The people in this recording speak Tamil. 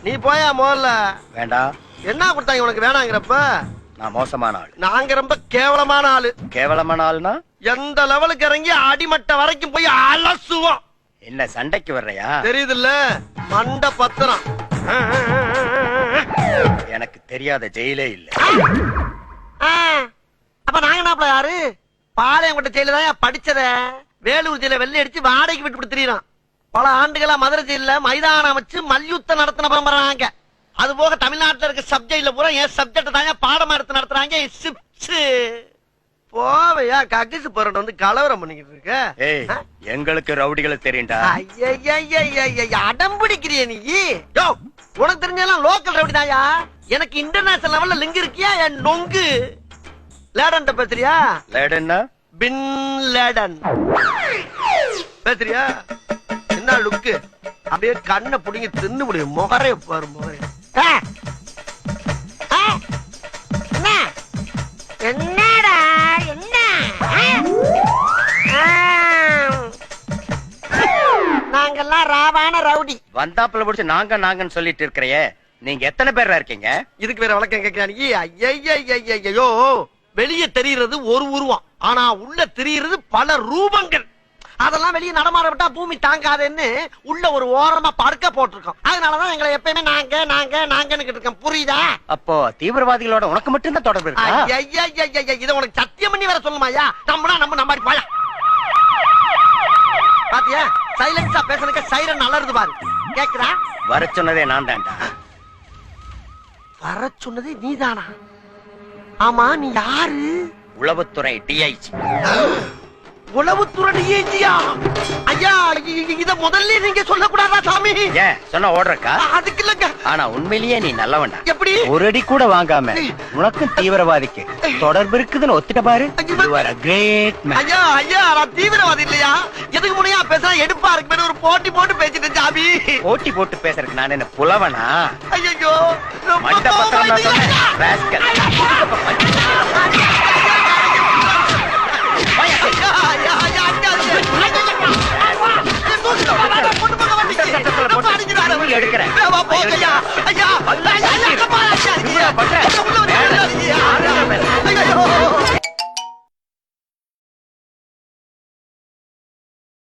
நீ போயா முதல்ல. வேண்டாம். என்ன கொடுத்தாங்க உனக்கு வேணாங்கிறப்ப? நான் மோசமான ஆள். நாங்க ரொம்ப கேவலமான ஆளு. கேவலமான ஆளுனா எந்த லெவலுக்கு இறங்கி அடிமட்ட வரைக்கும் போய் அலசுவோம். என்ன சண்டைக்கு வர்றையா? தெரியுதுல்ல, மண்ட பத்திரம். எனக்கு தெரியாத ஜெயிலே இல்ல. அப்ப நாங்க என்ன யாரு? பாளையங்கோட்டை ஜெயில தான் படிச்சத. வேலூர் ஜெயில வெள்ளை அடிச்சு வாடகைக்கு விட்டு திரியறான். பல ஆண்டுகளா மதுரை ஜெயில மைதானம் அமைச்சு மல்யுத்தம் நடத்தின பரம்பராங்க. அது போக தமிழ்நாட்டுல இருக்க சப்ஜெக்ட்ல பூரா என் சப்ஜெக்ட் தாங்க பாடம் எடுத்து நடத்துறாங்க. போவையா கக்கிசு போறட்டு வந்து கலவரம் பண்ணிக்கிட்டு இருக்க. ஏய், எங்களுக்கு ரவுடிகளை தெரியும்டா. அடம் பிடிக்கிறிய நீ? யோ, உனக்கு தெரிஞ்செல்லாம் லோக்கல் ரவுடி தாயா. எனக்கு இன்டர்நேஷனல் லெவல்ல லிங்க் இருக்கியா? என் நொங்கு லேடன் பேசுறியா? லேடன்னா பின் லேடன் பேசுறியா? என்ன லுக்கு? அப்படியே கண்ணை புடிங்க தின்னு முடியும். முகரைய பாரு, முகரைய. என்னடா என்ன? நாங்கெல்லாம் ராவான ரவுடி. வந்தாப்புல பிடிச்சு நாங்க நாங்கன்னு சொல்லிட்டு இருக்கிறையே, நீங்க எத்தனை பேரா இருக்கீங்க? இதுக்கு வேற வழக்கம் கேட்கிறானி? ஐயோ, வெளியே தெரிகிறது ஒரு உருவம், ஆனா உள்ள தெரிகிறது பல ரூபங்கள். அதெல்லாம் வெளியே நடமாட விட்டா பூமி தாங்காதுன்னு உள்ள ஒரு ஓரமா படுக்க போட்டிருக்கோம். அதனாலதான் எங்களை எப்பயுமே நாங்க நாங்க நாங்கன்னு இருக்கோம். புரியுதா? அப்போ தீவிரவாதிகளோட உனக்கு மட்டும் தான் தொடர்பு இருக்கா? இத உனக்கு சத்தியம் பண்ணி வேற சொல்லுமாயா? நம்பனா நம்ம நம்பாடி பாயா. பாத்தியா, சைலன்ஸா பேசுறதுக்கு சைரன் அலறுது பாரு. கேக்குதா? வர சொன்னதே நான் தான்டா. வர சொன்னதே நீதானா? ஆமா, நீ யாரு? உளவுத்துறை டிஐஜி. உளவுத்துறை டிஐஜியா? ஐயா, இத முதல்ல நீங்க சொல்லக்கூடாதா சாமி? ஏன் சொன்ன ஓடுறக்கா? அதுக்கு இல்லங்க. ஆனா உண்மையிலேயே நீ நல்லவன்டா. எப்படி? ஒரு அடி கூட வாங்காம உனக்கும் தீவிரவாதிக்கு தொடர்பு இருக்குதுன்னு ஒத்துட்ட பாரு. You are a great man. ஐயா ஐயா, நான் தீவிரவாதி இல்லையா? எதுக்கு முனையா பேசுறா? எடுப்பா இருக்கு ஒரு போட்டி போட்டு பேசிட்டு சாமி. போட்டி போட்டு பேசுறதுக்கு நான் என்ன புலவனா? ஐயோ, மண்ட பத்திரம் தான் சொன்னேன். ராஸ்கல். எடுக்கிறேன். ஐயா